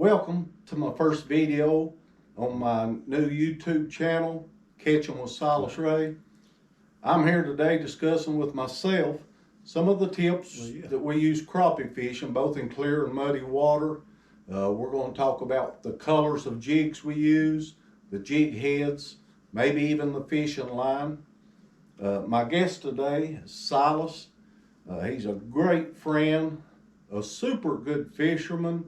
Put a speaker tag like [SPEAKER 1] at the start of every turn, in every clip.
[SPEAKER 1] Welcome to my first video on my new YouTube channel, Catching with Silas Ray. I'm here today discussing with myself some of the tips that we use crappie fishing, both in clear and muddy water. We're going to talk about the colors of jigs we use, the jig heads, maybe even the fishing line. My guest today is Silas. He's a great friend, a super good fisherman.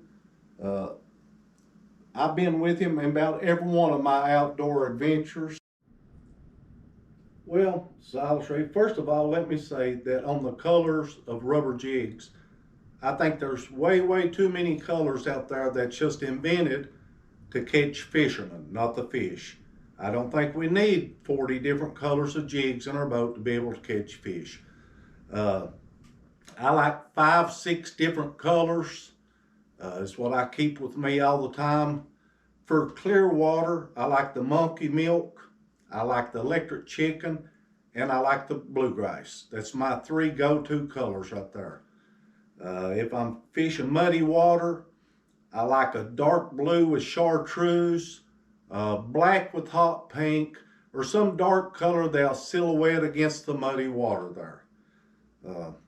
[SPEAKER 1] I've been with him in about every one of my outdoor adventures. Well, Silas Ray, first of all, let me say that on the colors of rubber jigs, I think there's way too many colors out there that's just invented to catch fishermen, not the fish. I don't think we need 40 different colors of jigs in our boat to be able to catch fish. I like 5-6 different colors. Is what I keep with me all the time. For clear water, I like the monkey milk, I like the electric chicken, and I like the bluegrass. That's my 3 go-to colors right there. If I'm fishing muddy water, I like a dark blue with chartreuse, black with hot pink, or some dark color that'll silhouette against the muddy water there.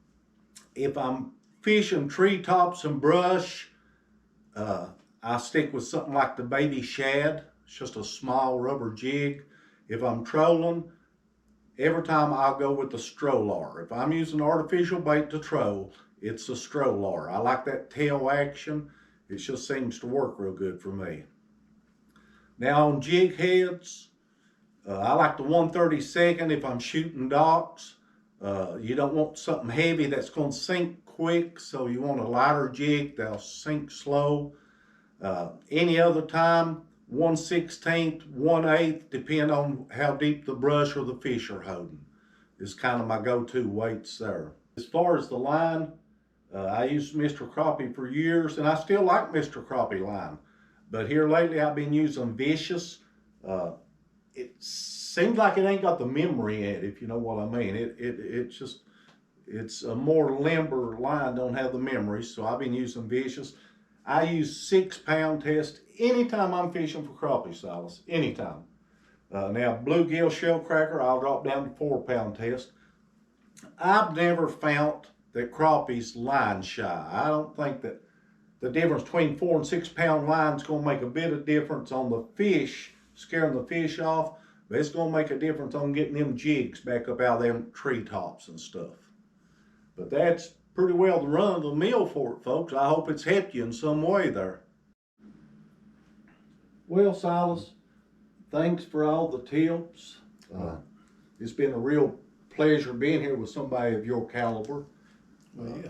[SPEAKER 1] If I'm fishing treetops and brush, I stick with something like the baby shad. It's just a small rubber jig. If I'm trolling, every time I'll go with the stroller. If I'm using artificial bait to troll, it's a stroller. I like that tail action. It just seems to work real good for me. Now on jig heads, I like the 1/32 if I'm shooting docks. You don't want something heavy that's going to sink quick, so you want a lighter jig that'll sink slow. Any other time, 1/16, 1/8, depending on how deep the brush or the fish are holding, is kind of my go-to weights there. As far as the line, I used Mr. Crappie for years, and I still like Mr. Crappie line. But here lately, I've been using Vicious. It seems like it ain't got the memory in it, if you know what I mean. It's a more limber line, don't have the memory, so I've been using Vicious. I use 6-pound test anytime I'm fishing for crappie, Silas, anytime. Now, bluegill shell cracker, I'll drop down to 4-pound test. I've never found that crappies line shy. I don't think that the difference between 4 and 6-pound line is going to make a bit of difference on the fish, scaring the fish off, but it's going to make a difference on getting them jigs back up out of them treetops and stuff. But that's pretty well the run of the mill for it, folks. I hope it's helped you in some way there. Well, Silas, thanks for all the tips. It's been a real pleasure being here with somebody of your caliber.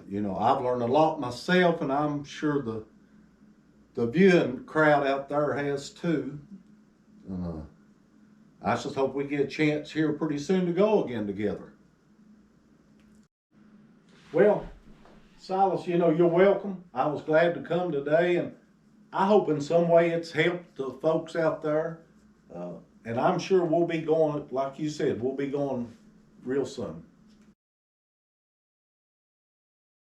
[SPEAKER 1] You know, I've learned a lot myself, and I'm sure the viewing crowd out there has too. I just hope we get a chance here pretty soon to go again together. Well, Silas, you know, you're welcome. I was glad to come today, and I hope in some way it's helped the folks out there. And I'm sure we'll be going, like you said, we'll be going real soon.